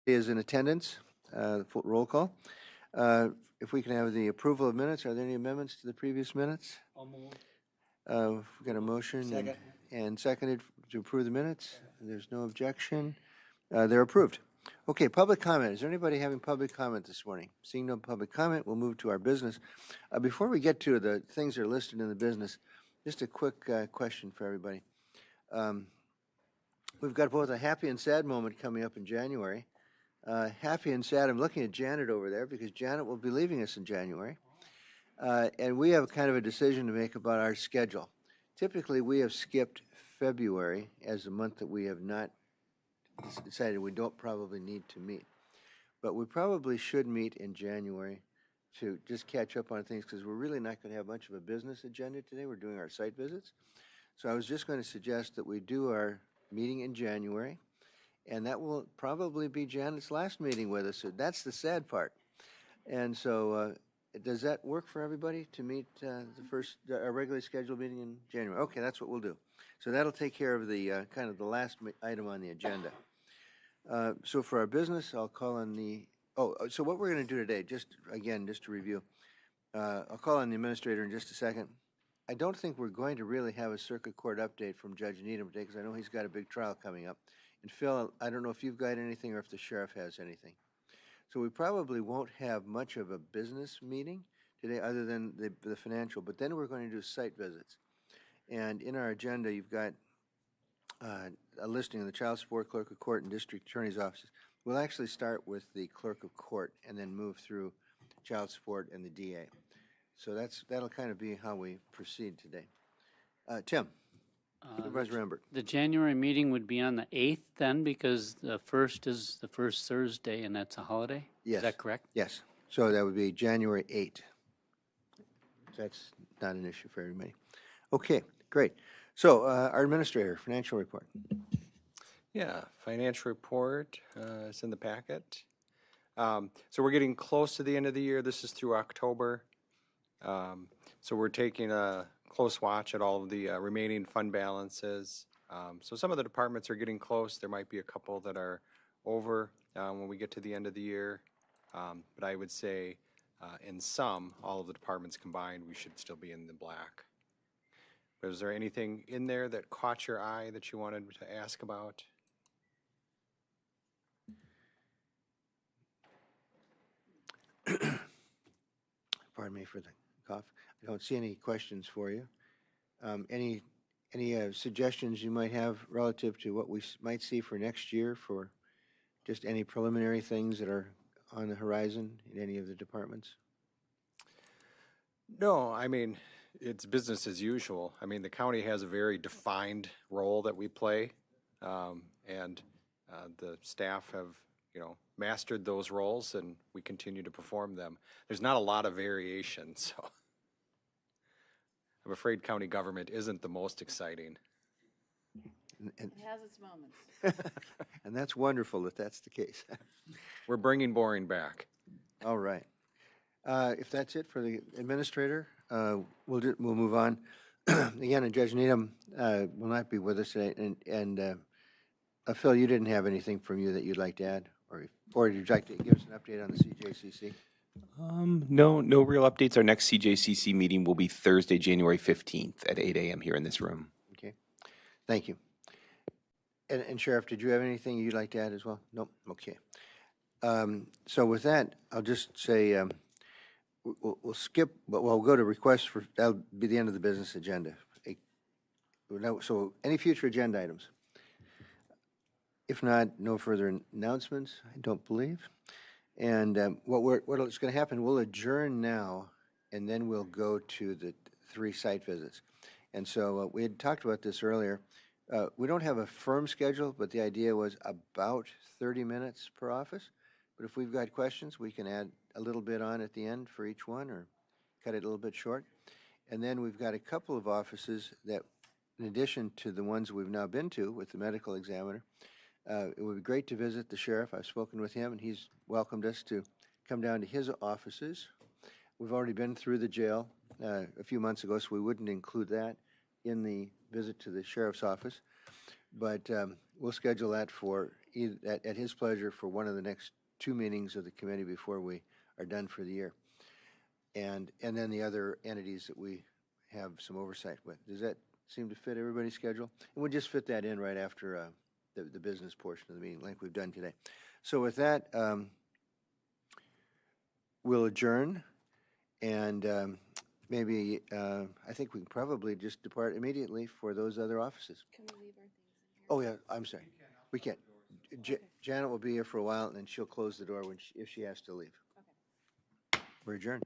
is in attendance. Full roll call. If we can have the approval of minutes, are there any amendments to the previous minutes? I'll move. We've got a motion Second. and seconded to approve the minutes. There's no objection. They're approved. Okay, public comment. Is there anybody having public comment this morning? Seeing no public comment, we'll move to our business. Before we get to the things that are listed in the business, just a quick question for everybody. We've got both a happy and sad moment coming up in January. Happy and sad, I'm looking at Janet over there because Janet will be leaving us in January. And we have kind of a decision to make about our schedule. Typically, we have skipped February as a month that we have not decided we don't probably need to meet. But we probably should meet in January to just catch up on things because we're really not going to have much of a business agenda today. We're doing our site visits. So I was just going to suggest that we do our meeting in January, and that will probably be Janet's last meeting with us. So that's the sad part. And so does that work for everybody to meet our regularly scheduled meeting in January? Okay, that's what we'll do. So that'll take care of the kind of the last item on the agenda. So for our business, I'll call on so what we're going to do today, just to review, I'll call on the administrator in just a second. I don't think we're going to really have a circuit court update from Judge Needham today because I know he's got a big trial coming up. And Phil, I don't know if you've got anything or if the sheriff has anything. So we probably won't have much of a business meeting today other than the financial, but then we're going to do site visits. And in our agenda, you've got a listing of the child support, clerk of court, and district attorney's offices. We'll actually start with the clerk of court and then move through child support and the DA. So that'll kind of be how we proceed today. Tim, Supervisor Rembert. The January meeting would be on the 8th then, because the 1st is the first Thursday and that's a holiday? Yes. Is that correct? Yes. So that would be January 8th. That's not an issue for everybody. Okay, great. So our administrator, financial report. Yeah, financial report is in the packet. So we're getting close to the end of the year. This is through October. So we're taking a close watch at all of the remaining fund balances. So some of the departments are getting close. There might be a couple that are over when we get to the end of the year. But I would say in some, all of the departments combined, we should still be in the black. But is there anything in there that caught your eye that you wanted to ask about? Pardon me for the cough. I don't see any questions for you. Any suggestions you might have relative to what we might see for next year for just any preliminary things that are on the horizon in any of the departments? No, I mean, it's business as usual. I mean, the county has a very defined role that we play, and the staff have, mastered those roles, and we continue to perform them. There's not a lot of variation, so I'm afraid county government isn't the most exciting. And It has its moments. and that's wonderful that that's the case. We're bringing boring back. All right. If that's it for the administrator, we'll move on. Again, Judge Needham will not be with us today. And Phil, you didn't have anything from you that you'd like to add? Or would you like to give us an update on the CJCC? No real updates. Our next CJCC meeting will be Thursday, January 15th at 8 a.m. here in this room. Okay. Thank you. And Sheriff, did you have anything you'd like to add as well? Nope. Okay. So with that, I'll just say we'll skip, but we'll go to requests for, that'll be the end of the business agenda. So any future agenda items? If not, no further announcements, I don't believe. And what's going to happen, we'll adjourn now, and then we'll go to the 3 site visits. And so we had talked about this earlier. We don't have a firm schedule, but the idea was about 30 minutes per office. But if we've got questions, we can add a little bit on at the end for each one or cut it a little bit short. And then we've got a couple of offices that, in addition to the ones we've now been to with the medical examiner, it would be great to visit the sheriff. I've spoken with him, and he's welcomed us to come down to his offices. We've already been through the jail a few months ago, so we wouldn't include that in the visit to the sheriff's office. But we'll schedule that for at his pleasure for one of the next 2 meetings of the committee before we are done for the year. And then the other entities that we have some oversight with. Does that seem to fit everybody's schedule? And we'll just fit that in right after the business portion of the meeting like we've done today. So with that, we'll adjourn, and maybe, I think we can probably just depart immediately for those other offices. Can we leave our things in here? Oh, yeah, I'm sorry. We can't. Janet will be here for a while, and then she'll close the door if she has to leave. Okay. We're adjourned.